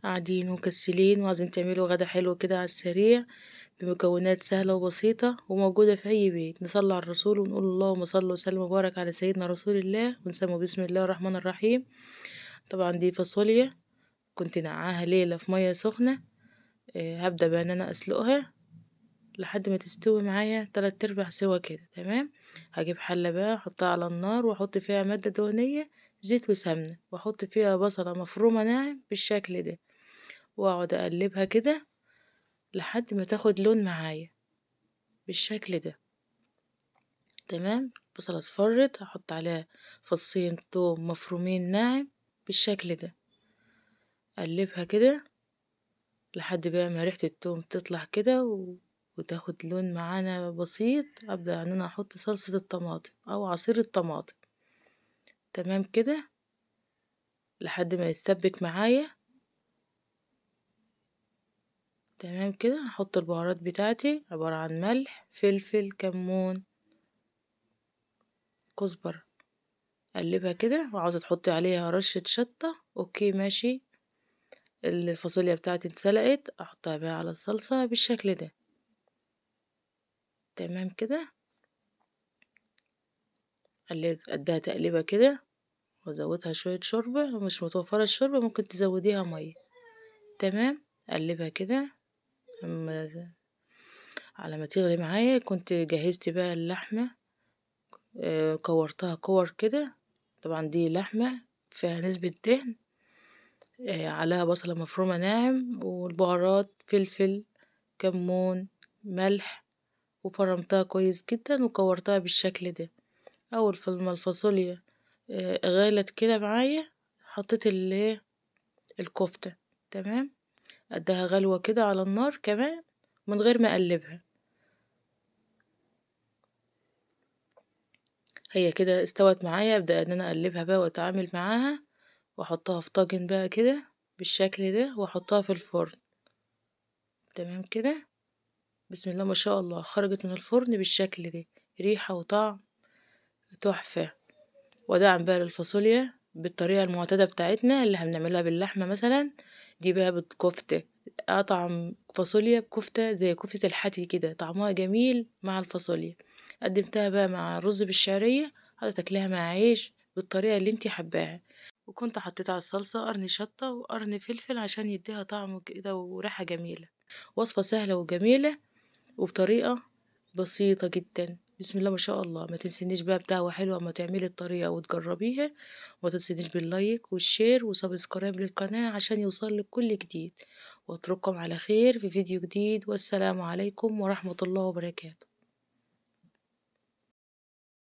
قاعدين ومكسلين وعايزين تعملوا غدا حلو كده على السريع بمكونات سهلة وبسيطة وموجودة في أي بيت. نصلي على الرسول ونقول اللهم صل وسلم وبارك على سيدنا رسول الله ونسمي بسم الله الرحمن الرحيم. طبعا دي فاصوليا كنت نقعاها ليلة في مية سخنة. هبدأ بقى ان انا اسلقها لحد ما تستوي معايا 3/4 سوا كده. تمام. هجيب حلة بقى احطها على النار واحط فيها مادة دهنية، زيت وسمنة، واحط فيها بصلة مفرومة ناعم بالشكل ده، واقعد اقلبها كده لحد ما تاخد لون معايا بالشكل ده. تمام. بصلة اصفرت هحط عليها فصين توم مفرومين ناعم بالشكل ده، اقلبها كده لحد بقى ما ريحة التوم تطلع كده وتاخد لون معانا بسيط. ابدأ ان انا احط صلصة الطماطم او عصير الطماطم. تمام كده لحد ما يتسبك معايا. تمام كده هحط البهارات بتاعتي عبارة عن ملح فلفل كمون كزبرة. اقلبها كده وعاوزة تحطي عليها رشة شطة اوكي ماشي. الفاصوليا بتاعتي اتسلقت احطها بقى على الصلصة بالشكل ده. تمام كده اديها تقليبة كده وازودها شوية شوربة، ومش متوفرة الشوربة ممكن تزوديها مية. تمام. اقلبها كده أما على ما تغلي معايا. كنت جهزت بقى اللحمة، كورتها كور كده. طبعا دي لحمة فيها نسبة دهن، عليها بصلة مفرومة ناعم والبهارات فلفل كمون ملح، وفرمتها كويس جدا وكورتها بالشكل ده. اول ما الفاصوليا غلت كده معايا حطيت الكفتة. تمام. اديها غلوة كده على النار كمان من غير ما اقلبها. هي كده استوت معايا. ابدأ ان انا اقلبها بقى واتعامل معاها واحطها في طاجن بقى كده بالشكل ده واحطها في الفرن. تمام كده. بسم الله ما شاء الله خرجت من الفرن بالشكل ده، ريحة وطعم تحفة. ودعم بقى للفاصوليا بالطريقة المعتادة بتاعتنا اللي هنعملها باللحمة مثلا. دي بقى بالكفتة، أطعم فاصوليا بكفتة زي كفتة الحاتي كده طعمها جميل مع الفاصوليا. قدمتها بقى مع رز بالشعرية، هتاكلها مع عيش بالطريقة اللي انتي حباها. وكنت حطيت على الصلصة قرن شطة وقرن فلفل عشان يديها طعم كده وريحة جميلة. وصفة سهلة وجميلة وبطريقة بسيطة جدا. بسم الله ما شاء الله. ما تنسينيش بقى بدعوة حلوة اما تعملي الطريقة وتجربيها. وما تنسينيش باللايك والشير وسبسكرايب للقناة عشان يوصلك كل جديد. واترككم على خير في فيديو جديد، والسلام عليكم ورحمة الله وبركاته.